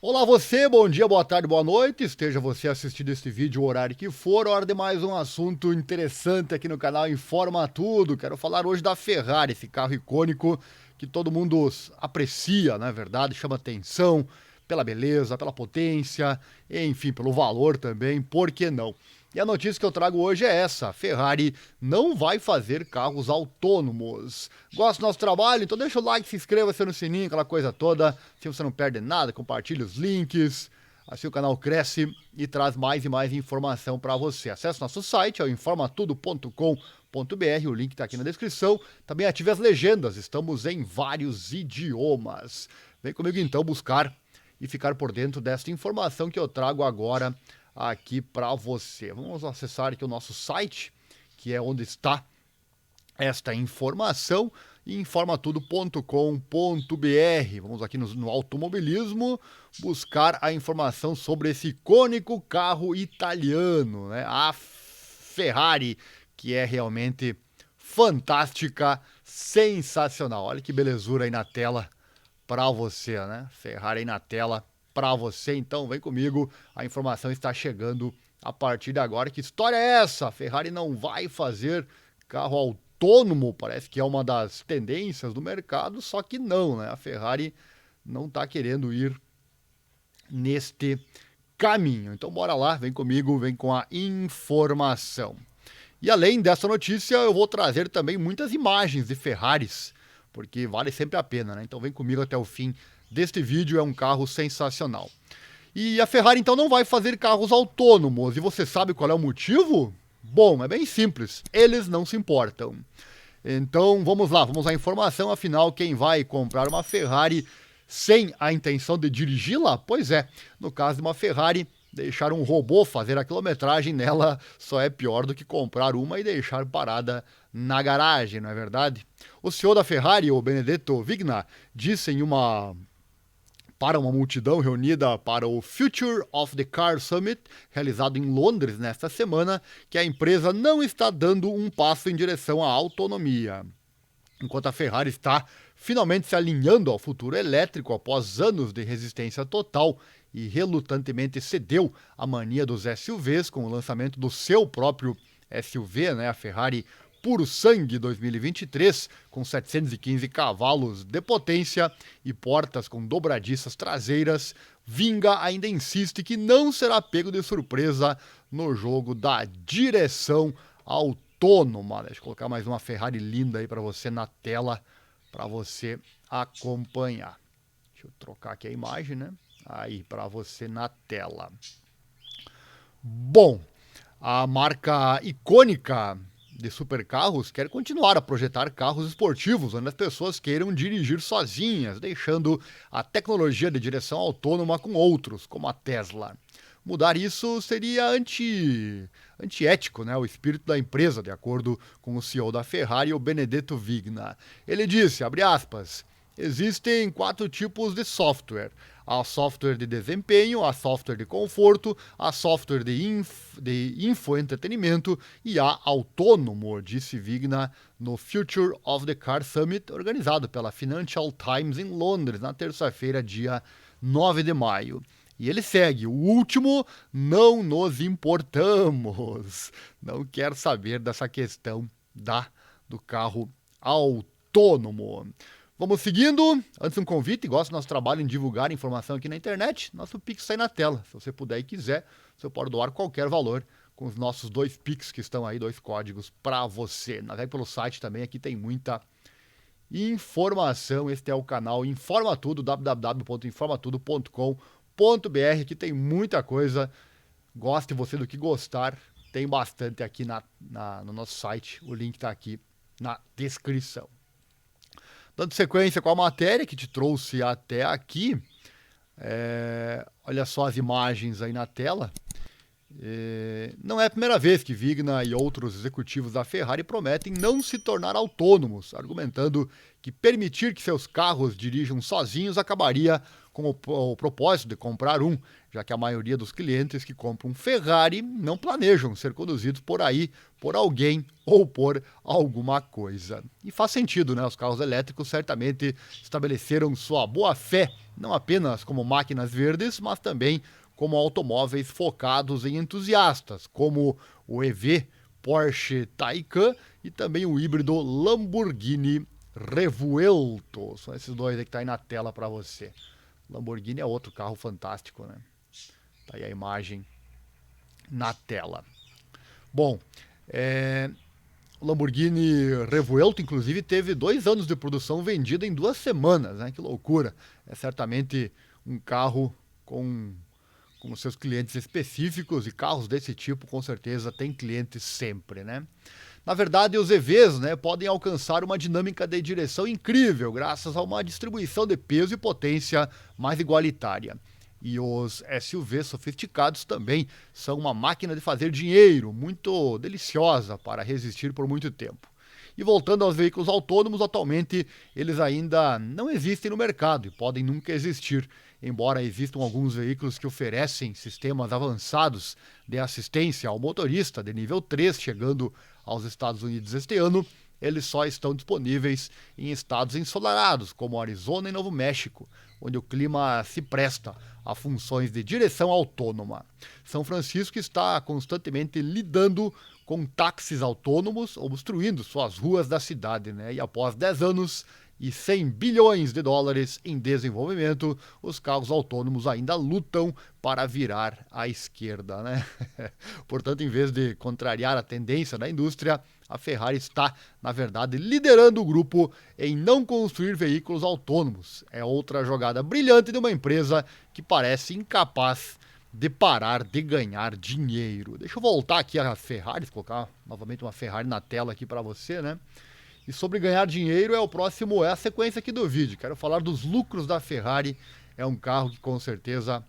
Olá você, bom dia, boa tarde, boa noite, esteja você assistindo este vídeo o horário que for, hora de mais um assunto interessante aqui no canal Informa Tudo. Quero falar hoje da Ferrari, esse carro icônico que todo mundo aprecia, não é verdade? Chama atenção pela beleza, pela potência, enfim, pelo valor também, por que não? E a notícia que eu trago hoje é essa: a Ferrari não vai fazer carros autônomos. Gosta do nosso trabalho? Então deixa o like, se inscreva-se no sininho, aquela coisa toda. Assim você não perde nada, compartilhe os links. Assim o canal cresce e traz mais e mais informação para você. Acesse nosso site, é o informatudo.com.br, o link está aqui na descrição. Também ative as legendas, estamos em vários idiomas. Vem comigo então buscar e ficar por dentro desta informação que eu trago agora aqui para você. Vamos acessar aqui o nosso site, que é onde está esta informação, informatudo.com.br. Vamos aqui no automobilismo buscar a informação sobre esse icônico carro italiano, né? A Ferrari, que é realmente fantástica, sensacional. Olha que belezura aí na tela para você, né? Ferrari aí na tela para você. Então vem comigo, a informação está chegando a partir de agora. Que história é essa? A Ferrari não vai fazer carro autônomo, parece que é uma das tendências do mercado, só que não, né? A Ferrari não está querendo ir neste caminho. Então bora lá, vem comigo, vem com a informação. E além dessa notícia, eu vou trazer também muitas imagens de Ferraris, porque vale sempre a pena, né? Então vem comigo até o fim deste vídeo, é um carro sensacional. E a Ferrari então não vai fazer carros autônomos, e você sabe qual é o motivo? Bom, é bem simples, eles não se importam. Então vamos lá, vamos à informação, afinal quem vai comprar uma Ferrari sem a intenção de dirigi-la? Pois é, no caso de uma Ferrari, deixar um robô fazer a quilometragem nela só é pior do que comprar uma e deixar parada na garagem, não é verdade? O CEO da Ferrari, o Benedetto Vigna, disse para uma multidão reunida para o Future of the Car Summit, realizado em Londres nesta semana, que a empresa não está dando um passo em direção à autonomia. Enquanto a Ferrari está finalmente se alinhando ao futuro elétrico após anos de resistência total e relutantemente cedeu à mania dos SUVs com o lançamento do seu próprio SUV, né, a Ferrari Puro Sangue 2023, com 715 cavalos de potência e portas com dobradiças traseiras, Vinga ainda insiste que não será pego de surpresa no jogo da direção autônoma. Deixa eu colocar mais uma Ferrari linda aí para você na tela, para você acompanhar. Deixa eu trocar aqui a imagem, né? Aí, para você na tela. Bom, a marca icônica de supercarros quer continuar a projetar carros esportivos onde as pessoas queiram dirigir sozinhas, deixando a tecnologia de direção autônoma com outros, como a Tesla. Mudar isso seria antiético, né? O espírito da empresa, de acordo com o CEO da Ferrari, o Benedetto Vigna. Ele disse, abre aspas, existem 4 tipos de software. Há software de desempenho, há software de conforto, há software de infoentretenimento e há autônomo, disse Vigna no Future of the Car Summit, organizado pela Financial Times em Londres, na terça-feira, dia 9 de maio. E ele segue, o último, não nos importamos. Não quer saber dessa questão do carro autônomo. Vamos seguindo. Antes um convite, gosta do nosso trabalho em divulgar informação aqui na internet, nosso Pix está aí na tela. Se você puder e quiser, você pode doar qualquer valor com os nossos 2 Pix que estão aí, 2 códigos para você. Navegue pelo site também, aqui tem muita informação. Este é o canal Informa Tudo, www.informatudo.com.br. Aqui tem muita coisa. Goste você do que gostar. Tem bastante aqui no nosso site. O link está aqui na descrição. Dando sequência com a matéria que te trouxe até aqui. Olha só as imagens aí na tela. Não é a primeira vez que Vigna e outros executivos da Ferrari prometem não se tornar autônomos, argumentando que permitir que seus carros dirijam sozinhos acabaria com o propósito de comprar um, já que a maioria dos clientes que compram um Ferrari não planejam ser conduzidos por aí por alguém ou por alguma coisa. E faz sentido, né? Os carros elétricos certamente estabeleceram sua boa-fé, não apenas como máquinas verdes, mas também como automóveis focados em entusiastas, como o EV Porsche Taycan e também o híbrido Lamborghini Revuelto. São esses dois aí que tá aí na tela para você. Lamborghini é outro carro fantástico, né? Tá aí a imagem na tela. Bom, o Lamborghini Revuelto, inclusive, teve 2 anos de produção vendida em 2 semanas, né? Que loucura. É certamente um carro com seus clientes específicos, e carros desse tipo com certeza tem clientes sempre, né? Na verdade, os EVs, né, podem alcançar uma dinâmica de direção incrível graças a uma distribuição de peso e potência mais igualitária. E os SUVs sofisticados também são uma máquina de fazer dinheiro, muito deliciosa para resistir por muito tempo. E voltando aos veículos autônomos, atualmente eles ainda não existem no mercado e podem nunca existir, embora existam alguns veículos que oferecem sistemas avançados de assistência ao motorista de nível 3, chegando aos Estados Unidos este ano. Eles só estão disponíveis em estados ensolarados, como Arizona e Novo México, onde o clima se presta a funções de direção autônoma. São Francisco está constantemente lidando com táxis autônomos obstruindo suas ruas da cidade, né? E após 10 anos e 100 bilhões de dólares em desenvolvimento, os carros autônomos ainda lutam para virar à esquerda, né? Portanto, em vez de contrariar a tendência da indústria, a Ferrari está, na verdade, liderando o grupo em não construir veículos autônomos. É outra jogada brilhante de uma empresa que parece incapaz de parar de ganhar dinheiro. Deixa eu voltar aqui a Ferrari, colocar novamente uma Ferrari na tela aqui para você, né? E sobre ganhar dinheiro é a sequência aqui do vídeo. Quero falar dos lucros da Ferrari. É um carro que com certeza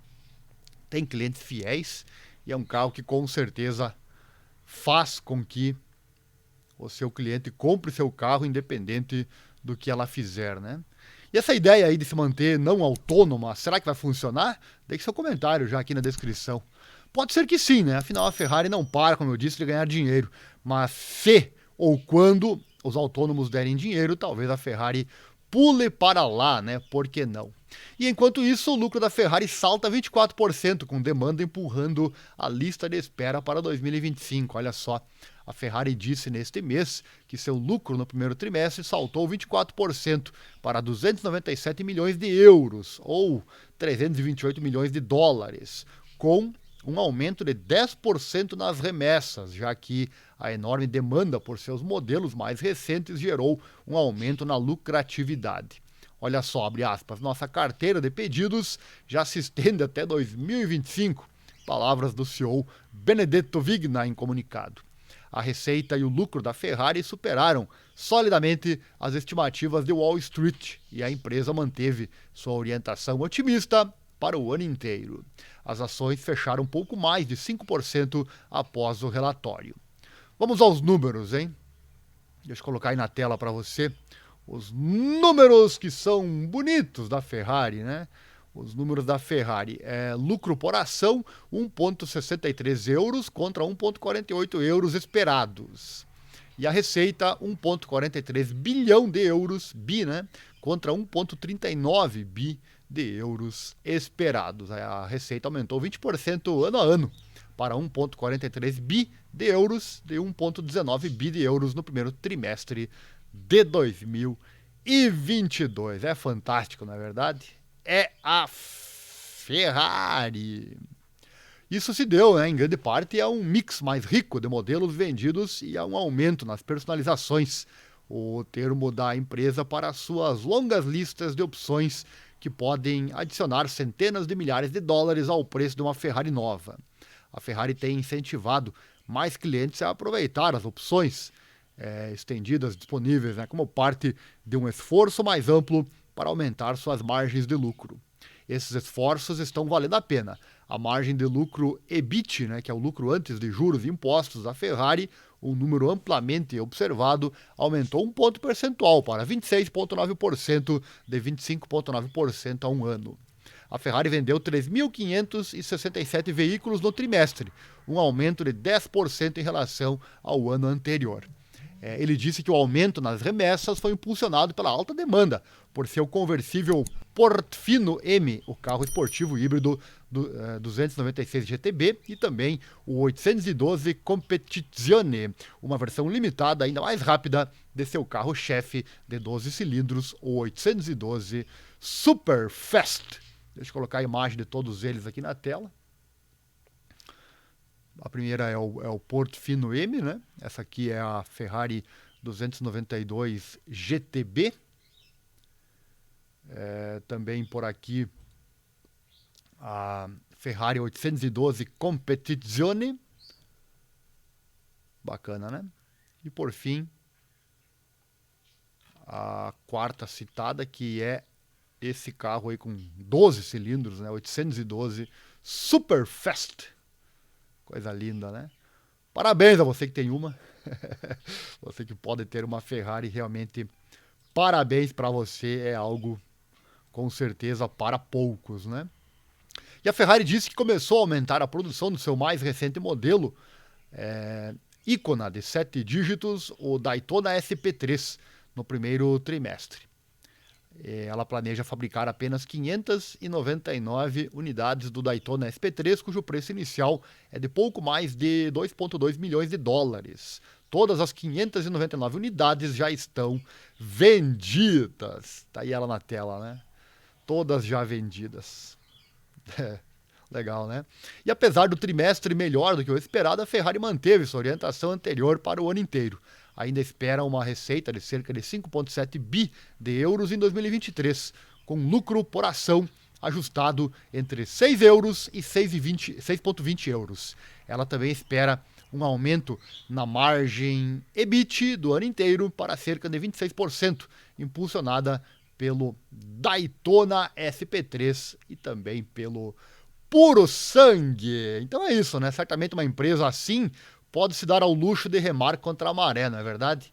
tem clientes fiéis e é um carro que com certeza faz com que o seu cliente compre seu carro independente do que ela fizer, né? E essa ideia aí de se manter não autônoma, será que vai funcionar? Deixe seu comentário já aqui na descrição. Pode ser que sim, né? Afinal, a Ferrari não para, como eu disse, de ganhar dinheiro. Mas se ou quando os autônomos derem dinheiro, talvez a Ferrari pule para lá, né? Por que não? E enquanto isso, o lucro da Ferrari salta 24%, com demanda empurrando a lista de espera para 2025. Olha só, a Ferrari disse neste mês que seu lucro no primeiro trimestre saltou 24% para 297 milhões de euros, ou 328 milhões de dólares, com um aumento de 10% nas remessas, já que a enorme demanda por seus modelos mais recentes gerou um aumento na lucratividade. Olha só, abre aspas, nossa carteira de pedidos já se estende até 2025, palavras do CEO Benedetto Vigna em comunicado. A receita e o lucro da Ferrari superaram solidamente as estimativas de Wall Street e a empresa manteve sua orientação otimista para o ano inteiro. As ações fecharam um pouco mais de 5% após o relatório. Vamos aos números, hein? Deixa eu colocar aí na tela para você os números que são bonitos da Ferrari, né? Os números da Ferrari. Lucro por ação, 1,63 euros contra 1,48 euros esperados. E a receita, 1,43 bilhão de euros, né? Contra 1,39 bi de euros esperados. A receita aumentou 20% ano a ano, para 1,43 bi de euros, de 1,19 bi de euros no primeiro trimestre de 2022. É fantástico, não é verdade? É a Ferrari. Isso se deu, né, em grande parte, a um mix mais rico de modelos vendidos e a um aumento nas personalizações, o termo da empresa para suas longas listas de opções que podem adicionar centenas de milhares de dólares ao preço de uma Ferrari nova. A Ferrari tem incentivado mais clientes a aproveitar as opções estendidas disponíveis, né, como parte de um esforço mais amplo para aumentar suas margens de lucro. esses esforços estão valendo a pena. A margem de lucro EBIT, né, que é o lucro antes de juros e impostos da Ferrari, um número amplamente observado, aumentou 1 ponto percentual para 26,9% de 25,9% há um ano. A Ferrari vendeu 3.567 veículos no trimestre, um aumento de 10% em relação ao ano anterior. Ele disse que o aumento nas remessas foi impulsionado pela alta demanda por seu conversível Portofino M, o carro esportivo híbrido 296 GTB, e também o 812 Competizione, uma versão limitada ainda mais rápida de seu carro-chefe de 12 cilindros, o 812 Superfast. Deixa eu colocar a imagem de todos eles aqui na tela. A primeira é o Portofino M, né? Essa aqui é a Ferrari 292 GTB. Também por aqui a Ferrari 812 Competizione. Bacana, né? E por fim, a quarta citada, que é esse carro aí com 12 cilindros, né? 812 Superfast. Coisa linda, né? Parabéns a você que tem uma. Você que pode ter uma Ferrari, realmente parabéns para você, é algo com certeza para poucos, né? E a Ferrari disse que começou a aumentar a produção do seu mais recente modelo, Icona de 7 dígitos, o Daytona SP3, no primeiro trimestre. Ela planeja fabricar apenas 599 unidades do Daytona SP3, cujo preço inicial é de pouco mais de 2,2 milhões de dólares. Todas as 599 unidades já estão vendidas. Tá aí ela na tela, né? Todas já vendidas. Legal, né? E apesar do trimestre melhor do que o esperado, a Ferrari manteve sua orientação anterior para o ano inteiro. Ainda espera uma receita de cerca de 5,7 bi de euros em 2023, com lucro por ação ajustado entre 6 euros e 6,20 euros. Ela também espera um aumento na margem EBIT do ano inteiro para cerca de 26%, impulsionada pelo Daytona SP3 e também pelo Puro Sangue. Então é isso, né? Certamente uma empresa assim pode se dar ao luxo de remar contra a maré, não é verdade?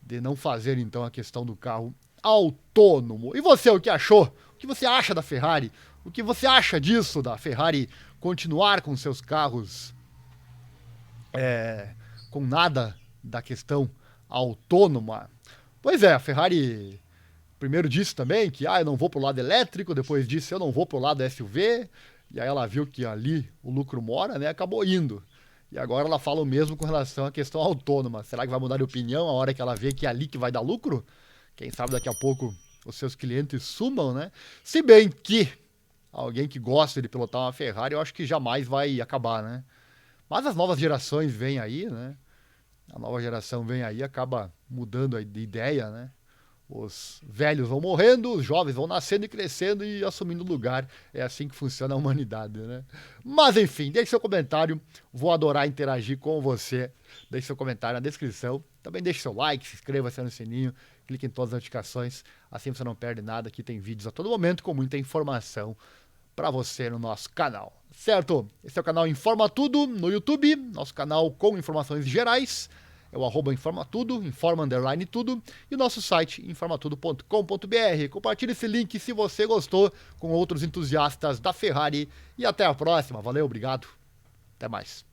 De não fazer, então, a questão do carro autônomo. E você, o que achou? O que você acha da Ferrari? O que você acha disso, da Ferrari continuar com seus carros com nada da questão autônoma? Pois é, a Ferrari primeiro disse também que eu não vou pro lado elétrico, depois disse eu não vou pro lado SUV, e aí ela viu que ali o lucro mora, né? Acabou indo. E agora ela fala o mesmo com relação à questão autônoma. Será que vai mudar de opinião a hora que ela vê que é ali que vai dar lucro? Quem sabe daqui a pouco os seus clientes sumam, né? Se bem que alguém que gosta de pilotar uma Ferrari, eu acho que jamais vai acabar, né? Mas as novas gerações vêm aí, né? A nova geração vem aí, acaba mudando de ideia, né? Os velhos vão morrendo, os jovens vão nascendo e crescendo e assumindo lugar. É assim que funciona a humanidade, né? Mas enfim, deixe seu comentário. Vou adorar interagir com você. Deixe seu comentário na descrição. Também deixe seu like, se inscreva, acione o sininho, clique em todas as notificações. Assim você não perde nada. Aqui tem vídeos a todo momento com muita informação para você no nosso canal. Certo? Esse é o canal Informa Tudo no YouTube. Nosso canal com informações gerais. É o @informatudo, informa_tudo, e o nosso site, informatudo.com.br. Compartilhe esse link se você gostou com outros entusiastas da Ferrari. E até a próxima. Valeu, obrigado. Até mais.